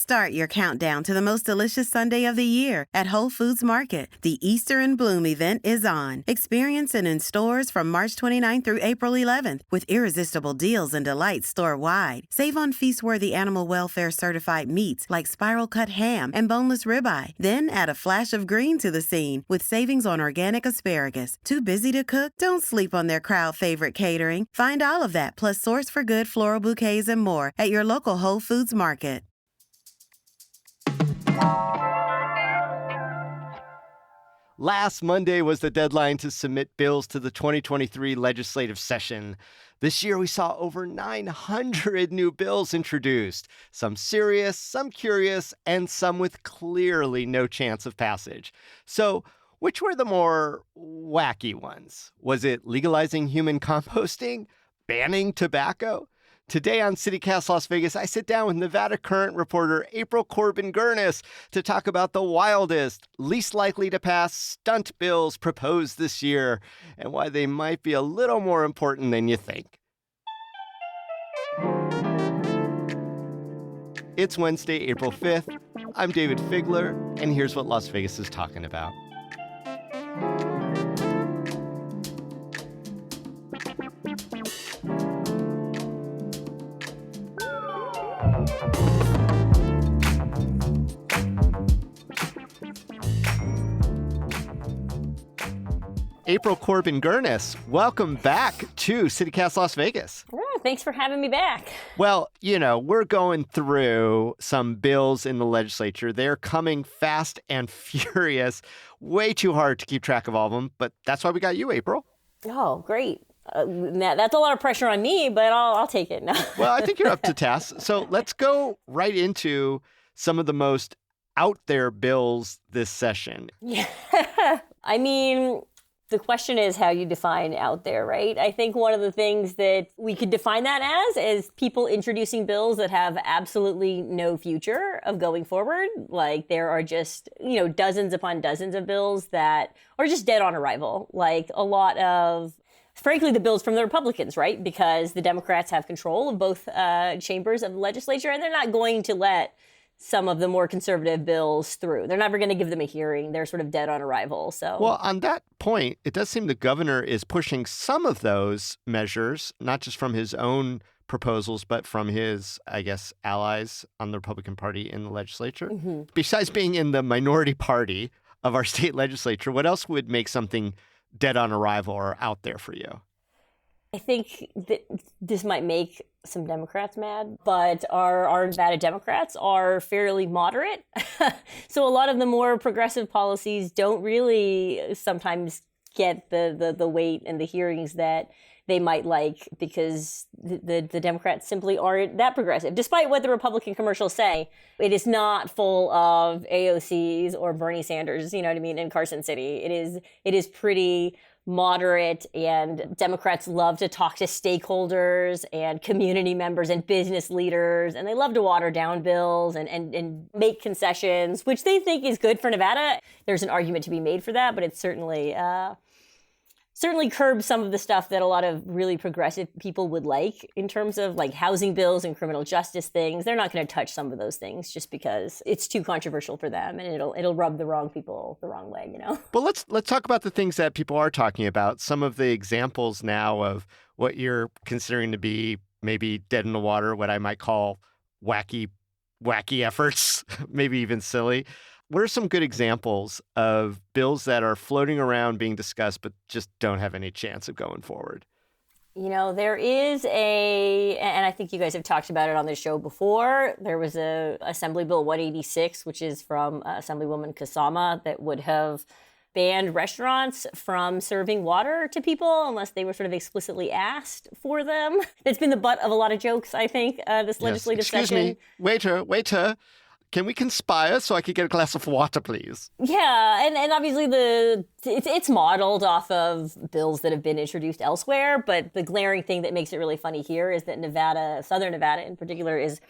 Start your countdown to the most delicious Sunday of the year at Whole Foods Market. The Easter in Bloom event is on. Experience it in stores from March 29th through April 11th with irresistible deals and delights store-wide. Save on feast-worthy animal welfare certified meats like spiral cut ham and boneless ribeye. Then add a flash of green to the scene with savings on organic asparagus. Too busy to cook? Don't sleep on their crowd favorite catering. Find all of that plus Source for Good floral bouquets and more at your local Whole Foods Market. Last Monday was the deadline to submit bills to the 2023 legislative session. This year, we saw over 900 new bills introduced, some serious, some curious, and some with clearly no chance of passage. So, which were the more wacky ones? Was it legalizing human composting? Banning tobacco? Today on CityCast Las Vegas, I sit down with Nevada Current reporter April Corbin Girnus to talk about the wildest, least likely to pass stunt bills proposed this year and why they might be a little more important than you think. It's Wednesday, April 5th. I'm Dayvid Figler, and here's what Las Vegas is talking about. April Corbin Girnus, welcome back to CityCast Las Vegas. Oh, thanks for having me back. Well, you know, we're going through some bills in the legislature. They're coming fast and furious. Way too hard to keep track of all of them, but that's why we got you, April. Oh, great. That's a lot of pressure on me, but I'll take it. No. Well, I think you're up to task. So let's go right into some of the most out there bills this session. Yeah. I mean, the question is how you define out there, right? I think one of the things that we could define that as is people introducing bills that have absolutely no future of going forward. Like there are just, dozens upon dozens of bills that are just dead on arrival. Like a lot of, frankly, the bills from the Republicans, right? Because the Democrats have control of both chambers of the legislature, and they're not going to let some of the more conservative bills through. They're never going to give them a hearing. They're sort of dead on arrival. So, well, on that point, it does seem the governor is pushing some of those measures, not just from his own proposals, but from his, I guess, allies on the Republican Party in the legislature. Mm-hmm. Besides being in the minority party of our state legislature, what else would make something dead on arrival or out there for you? I think that this might make some Democrats mad, but our Nevada Democrats are fairly moderate. So a lot of the more progressive policies don't really sometimes get the weight and the hearings that they might like because the Democrats simply aren't that progressive. Despite what the Republican commercials say, it is not full of AOCs or Bernie Sanders, you know what I mean, in Carson City. It is pretty moderate, and Democrats love to talk to stakeholders and community members and business leaders, and they love to water down bills and make concessions, which they think is good for Nevada. There's an argument to be made for that, but it's certainly curbs some of the stuff that a lot of really progressive people would like in terms of like housing bills and criminal justice things. They're not going to touch some of those things just because it's too controversial for them, and it'll rub the wrong people the wrong way, Well, let's talk about the things that people are talking about. Some of the examples now of what you're considering to be maybe dead in the water, what I might call wacky efforts, maybe even silly. What are some good examples of bills that are floating around being discussed but just don't have any chance of going forward? There is and I think you guys have talked about it on the show before, there was a Assembly Bill 186, which is from Assemblywoman Kasama, that would have banned restaurants from serving water to people unless they were sort of explicitly asked for them. It's been the butt of a lot of jokes, I think, this legislative session. Excuse me, waiter. Can we conspire so I could get a glass of water, please? Yeah, and obviously it's modeled off of bills that have been introduced elsewhere, but the glaring thing that makes it really funny here is that Nevada, Southern Nevada in particular, is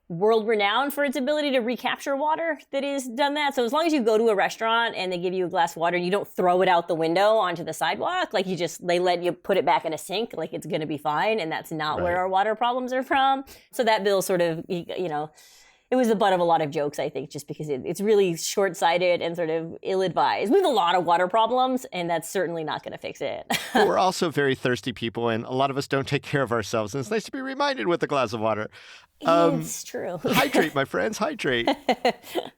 world-renowned for its ability to recapture water that is done that. So as long as you go to a restaurant and they give you a glass of water and you don't throw it out the window onto the sidewalk, like they let you put it back in a sink, like it's going to be fine, and that's not where our water problems are from. So that bill sort of, it was the butt of a lot of jokes, I think, just because it's really short-sighted and sort of ill-advised. We have a lot of water problems, and that's certainly not going to fix it. But we're also very thirsty people, and a lot of us don't take care of ourselves, and it's nice to be reminded with a glass of water. It's true. Hydrate, my friends, hydrate.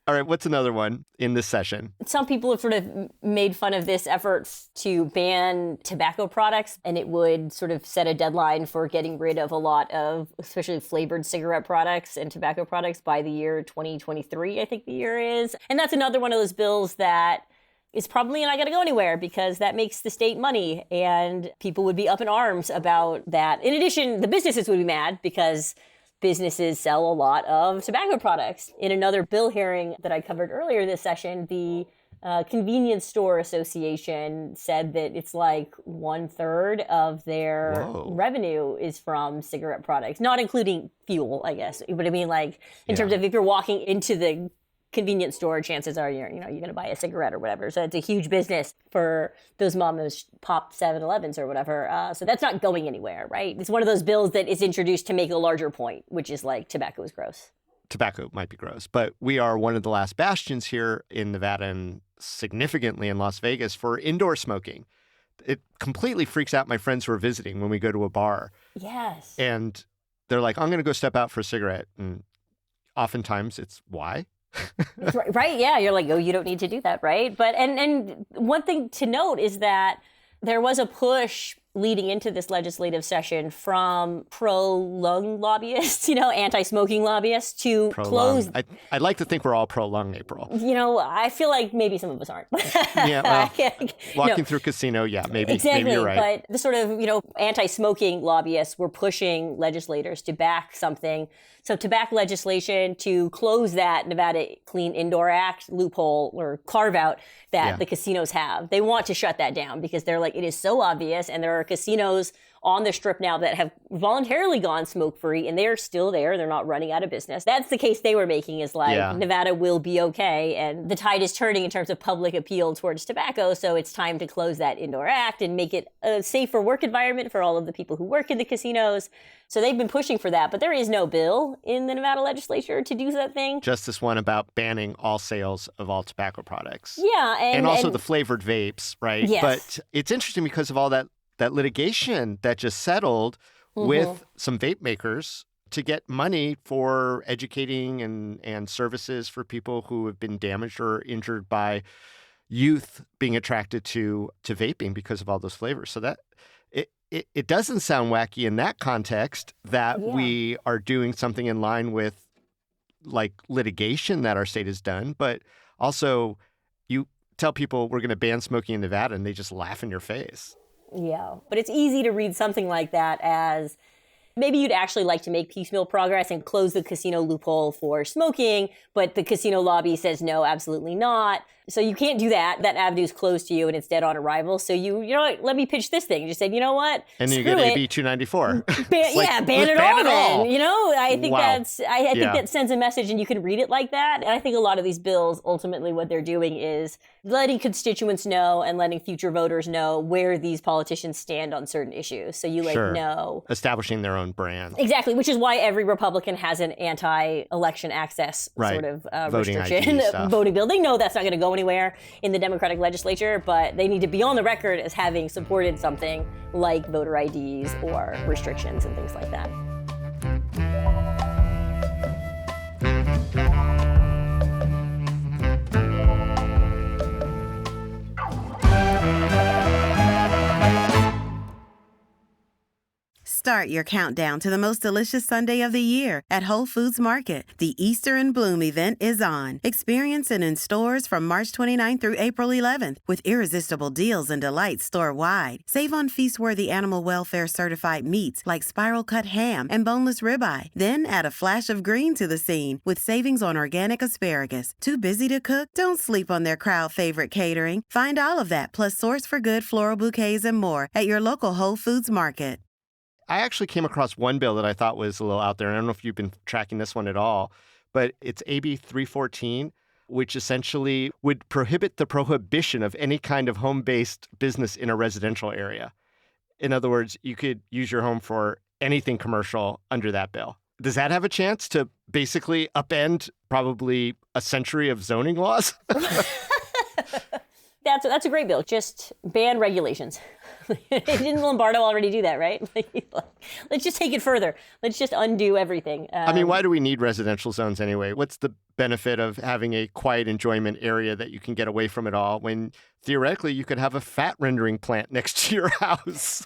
All right, what's another one in this session? Some people have sort of made fun of this effort to ban tobacco products, and it would sort of set a deadline for getting rid of a lot of, especially flavored cigarette products and tobacco products by the year 2023, I think the year is. And that's another one of those bills that is probably not going to go anywhere because that makes the state money, and people would be up in arms about that. In addition, the businesses would be mad because businesses sell a lot of tobacco products. In another bill hearing that I covered earlier this session, the Convenience Store Association said that it's like 1/3 of their revenue is from cigarette products, not including fuel, I guess. But I mean, like, in terms of if you're walking into the convenience store, chances are you're going to buy a cigarette or whatever. So it's a huge business for those mom pop 7-Elevens or whatever. So that's not going anywhere, right? It's one of those bills that is introduced to make a larger point, which is like tobacco is gross. Tobacco might be gross, but we are one of the last bastions here in Nevada and significantly in Las Vegas for indoor smoking. It completely freaks out my friends who are visiting when we go to a bar. Yes. And they're like, I'm going to go step out for a cigarette. And oftentimes it's why? That's right. Yeah. You're like, oh, you don't need to do that. Right. But and one thing to note is that there was a push leading into this legislative session from pro-lung lobbyists, anti-smoking lobbyists to close. I'd like to think we're all pro-lung, April. I feel like maybe some of us aren't. Yeah, walking through a casino, maybe. Exactly, maybe you're right. But the sort of, anti-smoking lobbyists were pushing legislators to back something. So to back legislation to close that Nevada Clean Indoor Act loophole or carve out that the casinos have. They want to shut that down because they're like, it is so obvious, and there are casinos on the Strip now that have voluntarily gone smoke-free, and they're still there. They're not running out of business. That's the case they were making, is like, Nevada will be okay, and the tide is turning in terms of public appeal towards tobacco, so it's time to close that indoor act and make it a safer work environment for all of the people who work in the casinos. So they've been pushing for that, but there is no bill in the Nevada legislature to do that thing. Just this one about banning all sales of all tobacco products. Yeah. And also the flavored vapes, right? Yes. But it's interesting because of all that litigation that just settled with some vape makers to get money for educating and services for people who have been damaged or injured by youth being attracted to vaping because of all those flavors. So that it doesn't sound wacky in that context that we are doing something in line with like litigation that our state has done, but also you tell people we're going to ban smoking in Nevada and they just laugh in your face. Yeah, but it's easy to read something like that as maybe you'd actually like to make piecemeal progress and close the casino loophole for smoking, but the casino lobby says no, absolutely not. So you can't do that. That avenue's closed to you and it's dead on arrival. So you know what, let me pitch this thing. You just said, you know what? And then you get AB 294. Ban it all then. I think I think that sends a message and you can read it like that. And I think a lot of these bills, ultimately what they're doing is letting constituents know and letting future voters know where these politicians stand on certain issues. So you know. Establishing their own brand. Exactly, which is why every Republican has an anti-election access sort of voting restriction. Voting bill. They know that's not going to go anywhere in the Democratic legislature, but they need to be on the record as having supported something like voter IDs or restrictions and things like that. Start your countdown to the most delicious Sunday of the year at Whole Foods Market. The Easter in Bloom event is on. Experience it in stores from March 29th through April 11th with irresistible deals and delights store-wide. Save on feast-worthy animal welfare certified meats like spiral cut ham and boneless ribeye. Then add a flash of green to the scene with savings on organic asparagus. Too busy to cook? Don't sleep on their crowd favorite catering. Find all of that plus Source for Good floral bouquets and more at your local Whole Foods Market. I actually came across one bill that I thought was a little out there. I don't know if you've been tracking this one at all, but it's AB 314, which essentially would prohibit the prohibition of any kind of home-based business in a residential area. In other words, you could use your home for anything commercial under that bill. does that have a chance to basically upend probably a century of zoning laws? That's a great bill. Just ban regulations. Didn't Lombardo already do that, right? Let's just take it further. Let's just undo everything. I mean, why do we need residential zones anyway? What's the benefit of having a quiet enjoyment area that you can get away from it all when theoretically you could have a fat rendering plant next to your house?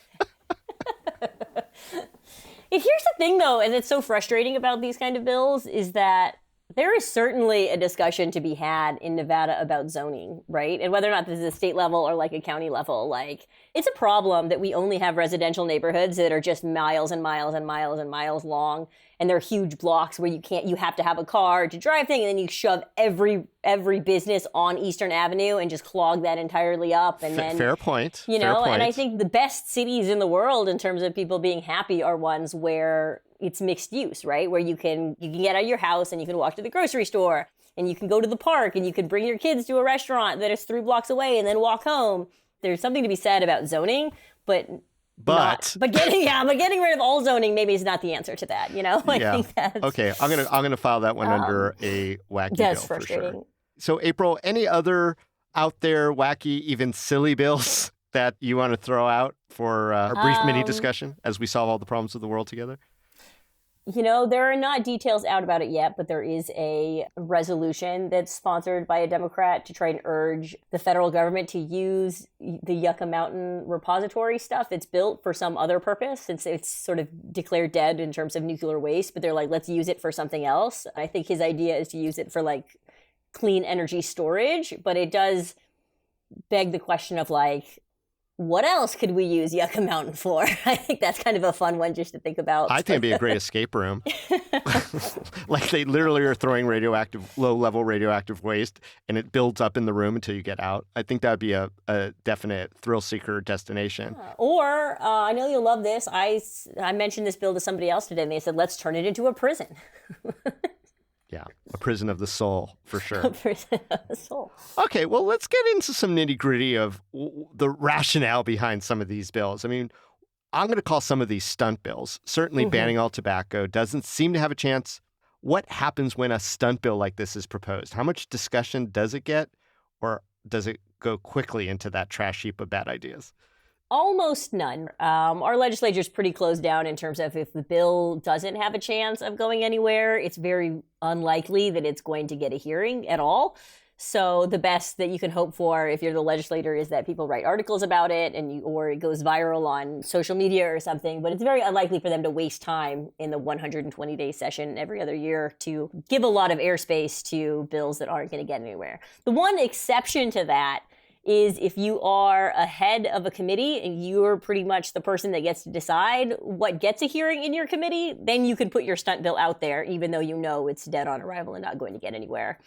Here's the thing, though, and it's so frustrating about these kind of bills, is that there is certainly a discussion to be had in Nevada about zoning, right? And whether or not this is a state level or like a county level, like it's a problem that we only have residential neighborhoods that are just miles and miles and miles and miles long. And they're huge blocks where you have to have a car to drive things. And then you shove every business on Eastern Avenue and just clog that entirely up. And then, fair point. You know, and I think the best cities in the world in terms of people being happy are ones where it's mixed use, right? Where you can get out of your house and you can walk to the grocery store and you can go to the park and you can bring your kids to a restaurant that is 3 blocks away and then walk home. There's something to be said about zoning, but getting rid of all zoning maybe is not the answer to that. You know, I think that's okay. I'm gonna file that one under a wacky bill for sure. So April, any other out there wacky, even silly bills that you want to throw out for a brief mini discussion as we solve all the problems of the world together? You know, there are not details out about it yet, but there is a resolution that's sponsored by a Democrat to try and urge the federal government to use the Yucca Mountain repository stuff that's built for some other purpose, since it's sort of declared dead in terms of nuclear waste. But they're like, let's use it for something else. I think his idea is to use it for like clean energy storage, but it does beg the question of like, what else could we use Yucca Mountain for? I think that's kind of a fun one just to think about. I think it'd be a great escape room. Like they literally are throwing low-level radioactive waste, and it builds up in the room until you get out. I think that would be a definite thrill-seeker destination. Or, I know you'll love this, I mentioned this bill to somebody else today, and they said, let's turn it into a prison. Yeah, a prison of the soul, for sure. A prison of the soul. Okay, well, let's get into some nitty-gritty of the rationale behind some of these bills. I mean, I'm going to call some of these stunt bills. Certainly banning all tobacco doesn't seem to have a chance. What happens when a stunt bill like this is proposed? How much discussion does it get, or does it go quickly into that trash heap of bad ideas? Almost none. Our legislature is pretty closed down in terms of if the bill doesn't have a chance of going anywhere, it's very unlikely that it's going to get a hearing at all. So the best that you can hope for if you're the legislator is that people write articles about it or it goes viral on social media or something. But it's very unlikely for them to waste time in the 120-day session every other year to give a lot of airspace to bills that aren't going to get anywhere. The one exception to that is if you are a head of a committee and you're pretty much the person that gets to decide what gets a hearing in your committee, then you can put your stunt bill out there, even though you know it's dead on arrival and not going to get anywhere,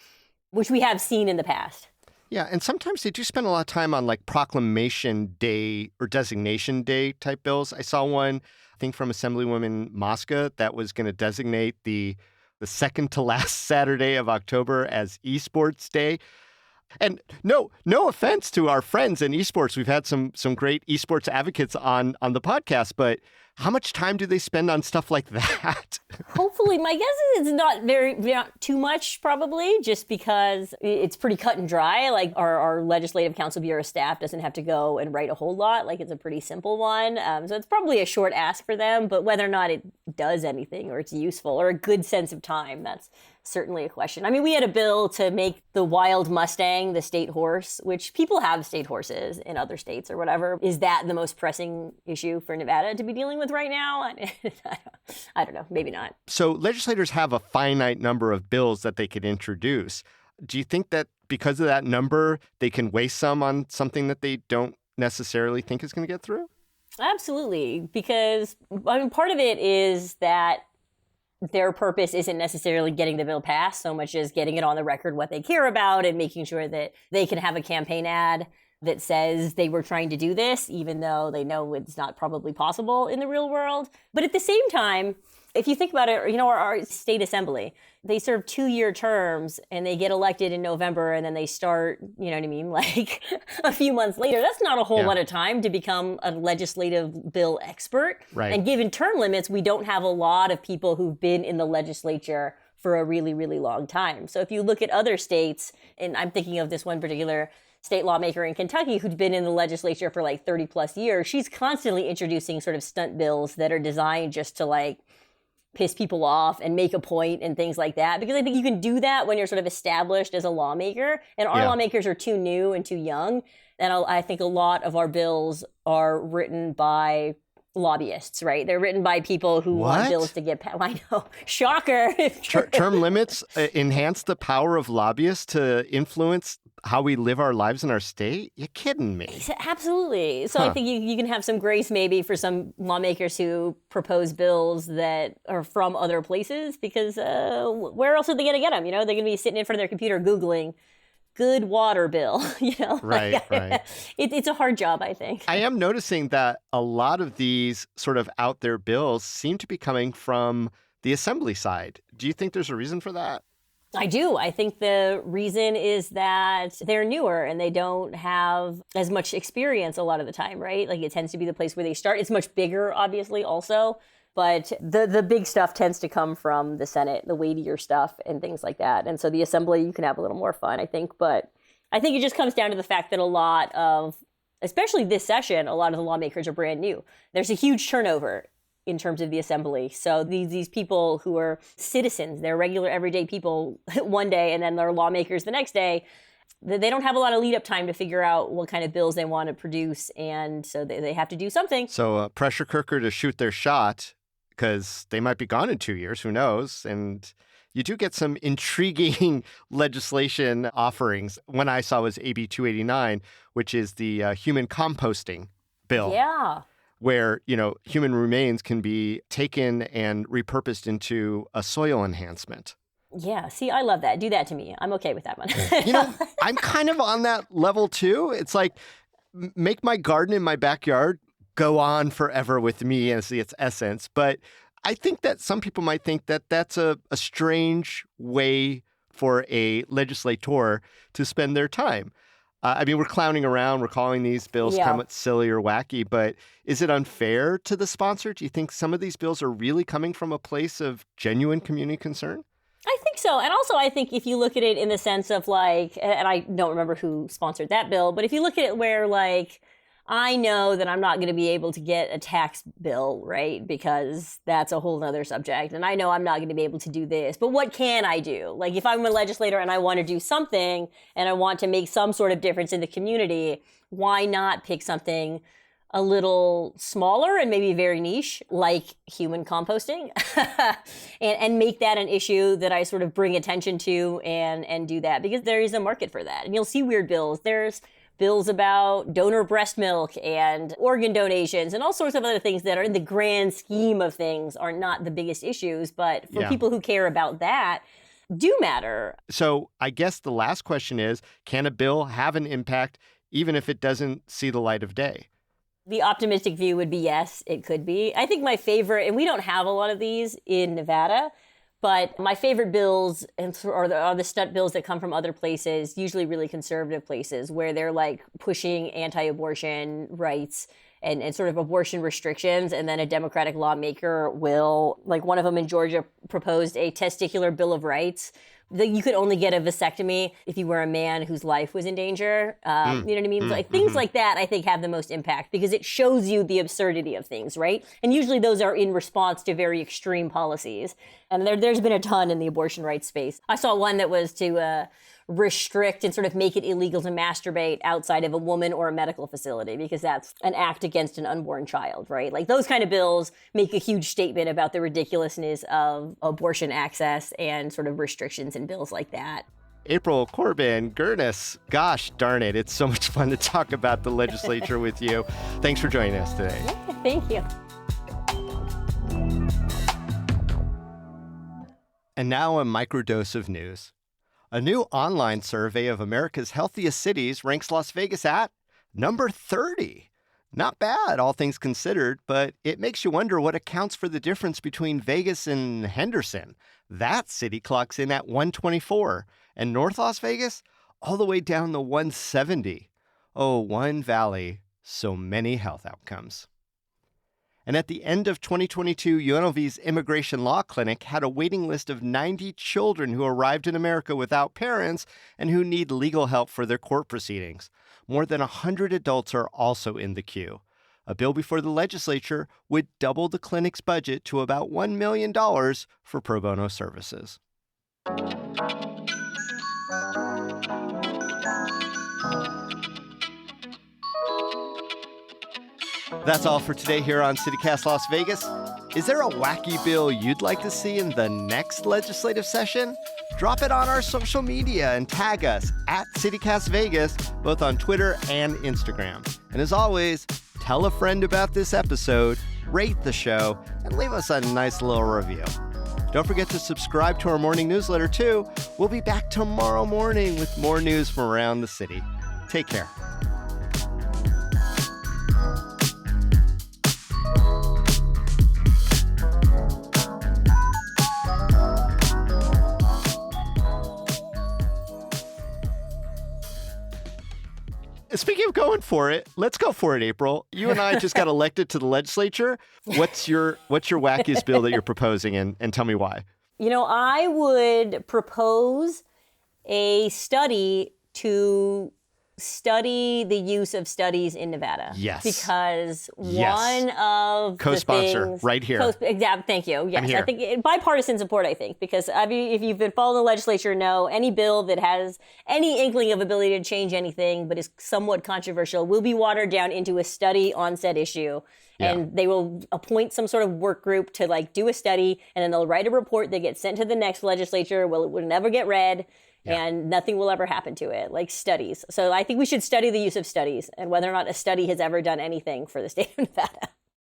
which we have seen in the past. Yeah, and sometimes they do spend a lot of time on like proclamation day or designation day type bills. I saw one, I think from Assemblywoman Mosca, that was going to designate the second to last Saturday of October as Esports Day. And no offense to our friends in esports. We've had some great esports advocates on the podcast, but how much time do they spend on stuff like that? Hopefully, my guess is it's not too much, probably, just because it's pretty cut and dry. Like our legislative council bureau staff doesn't have to go and write a whole lot. Like it's a pretty simple one. So it's probably a short ask for them, but whether or not it does anything or it's useful or a good sense of time, that's certainly a question. I mean, we had a bill to make the wild Mustang the state horse, which people have state horses in other states or whatever. Is that the most pressing issue for Nevada to be dealing with right now? I don't know. Maybe not. So legislators have a finite number of bills that they could introduce. Do you think that because of that number, they can waste some on something that they don't necessarily think is going to get through? Absolutely. Because, I mean, part of it is that their purpose isn't necessarily getting the bill passed so much as getting it on the record what they care about and making sure that they can have a campaign ad that says they were trying to do this, even though they know it's not probably possible in the real world. But at the same time, if you think about it, you know, our state assembly, they serve 2-year terms and they get elected in November and then they start, you know what I mean, like a few months later. That's not a whole lot of time to become a legislative bill expert. Right. And given term limits, we don't have a lot of people who've been in the legislature for a really, really long time. So if you look at other states, and I'm thinking of this one particular state lawmaker in Kentucky who's been in the legislature for like 30 plus years, she's constantly introducing sort of stunt bills that are designed just to like piss people off and make a point and things like that. Because I think you can do that when you're sort of established as a lawmaker. And our lawmakers are too new and too young. And I think a lot of our bills are written by lobbyists, right? They're written by people who want bills to get passed. I know. Shocker. Term limits enhance the power of lobbyists to influence how we live our lives in our state? You're kidding me. Absolutely. So I think you can have some grace maybe for some lawmakers who propose bills that are from other places, because where else are they going to get them? You know, they're going to be sitting in front of their computer Googling good water bill, you know? Right. It's a hard job, I think. I am noticing that a lot of these sort of out there bills seem to be coming from the assembly side. Do you think there's a reason for that? I do. I think the reason is that they're newer and they don't have as much experience a lot of the time, right? Like it tends to be the place where they start. It's much bigger, obviously, also. But the big stuff tends to come from the Senate, the weightier stuff and things like that. And so the Assembly, you can have a little more fun, I think. But I think it just comes down to the fact that a lot of, especially this session, a lot of the lawmakers are brand new. There's a huge turnover in terms of the Assembly. So these people who are citizens, they're regular everyday people one day, and then they're lawmakers the next day, they don't have a lot of lead up time to figure out what kind of bills they want to produce. And so they have to do something. So pressure cooker to shoot their shot, because they might be gone in 2 years, who knows? And you do get some intriguing legislation offerings. One I saw was AB 289, which is the human composting bill. Yeah. Where, you know, human remains can be taken and repurposed into a soil enhancement. Yeah. See, I love that. Do that to me. I'm okay with that one. You know, I'm kind of on that level too. It's like, make my garden in my backyard go on forever with me as its essence. But I think that some people might think that that's a strange way for a legislator to spend their time. I mean, we're clowning around. We're calling these bills kind of silly or wacky, but is it unfair to the sponsor? Do you think some of these bills are really coming from a place of genuine community concern? I think so. And also, I think if you look at it in the sense of like, and I don't remember who sponsored that bill, but if you look at it where like, I know that I'm not going to be able to get a tax bill, right? Because that's a whole nother subject. And I know I'm not going to be able to do this. But what can I do? Like if I'm a legislator and I want to do something and I want to make some sort of difference in the community, why not pick something a little smaller and maybe very niche, like human composting, and make that an issue that I sort of bring attention to and do that, because there is a market for that. And you'll see weird bills. There's bills about donor breast milk and organ donations and all sorts of other things that are in the grand scheme of things are not the biggest issues, but for people who care about that, do matter. So I guess the last question is, can a bill have an impact even if it doesn't see the light of day? The optimistic view would be yes, it could be. I think my favorite, and we don't have a lot of these in Nevada, but my favorite bills are the stunt bills that come from other places, usually really conservative places, where they're like pushing anti-abortion rights and sort of abortion restrictions. And then a Democratic lawmaker will, like one of them in Georgia proposed a testicular bill of rights. That you could only get a vasectomy if you were a man whose life was in danger. You know what I mean? Like things like that, I think, have the most impact because it shows you the absurdity of things, right? And usually those are in response to very extreme policies. And there's been a ton in the abortion rights space. I saw one that was to restrict and sort of make it illegal to masturbate outside of a woman or a medical facility because that's an act against an unborn child, right? Like those kind of bills make a huge statement about the ridiculousness of abortion access and sort of restrictions in bills like that. April Corbin Girnus, gosh darn it, it's so much fun to talk about the legislature with you. Thanks for joining us today. Yeah, thank you. And now a microdose of news. A new online survey of America's healthiest cities ranks Las Vegas at number 30. Not bad, all things considered, but it makes you wonder what accounts for the difference between Vegas and Henderson. That city clocks in at 124, and North Las Vegas all the way down to 170. Oh, one valley, so many health outcomes. And at the end of 2022, UNLV's Immigration Law Clinic had a waiting list of 90 children who arrived in America without parents and who need legal help for their court proceedings. More than 100 adults are also in the queue. A bill before the legislature would double the clinic's budget to about $1 million for pro bono services. That's all for today here on CityCast Las Vegas. Is there a wacky bill you'd like to see in the next legislative session? Drop it on our social media and tag us at CityCast Vegas, both on Twitter and Instagram. And as always, tell a friend about this episode, rate the show, and leave us a nice little review. Don't forget to subscribe to our morning newsletter, too. We'll be back tomorrow morning with more news from around the city. Take care. Speaking of going for it, let's go for it, April. You and I just got elected to the legislature. What's your wackiest bill that you're proposing, and tell me why? You know, I would propose a study to study the use of studies in Nevada. Yes. Because one of co-sponsor the things, right here. Thank you. Yes, I think bipartisan support. I think because if you've been following the legislature, know any bill that has any inkling of ability to change anything, but is somewhat controversial, will be watered down into a study on said issue. And they will appoint some sort of work group to do a study, and then they'll write a report that gets sent to the next legislature. Well, it will never get read. And nothing will ever happen to it, like studies. So I think we should study the use of studies and whether or not a study has ever done anything for the state of Nevada.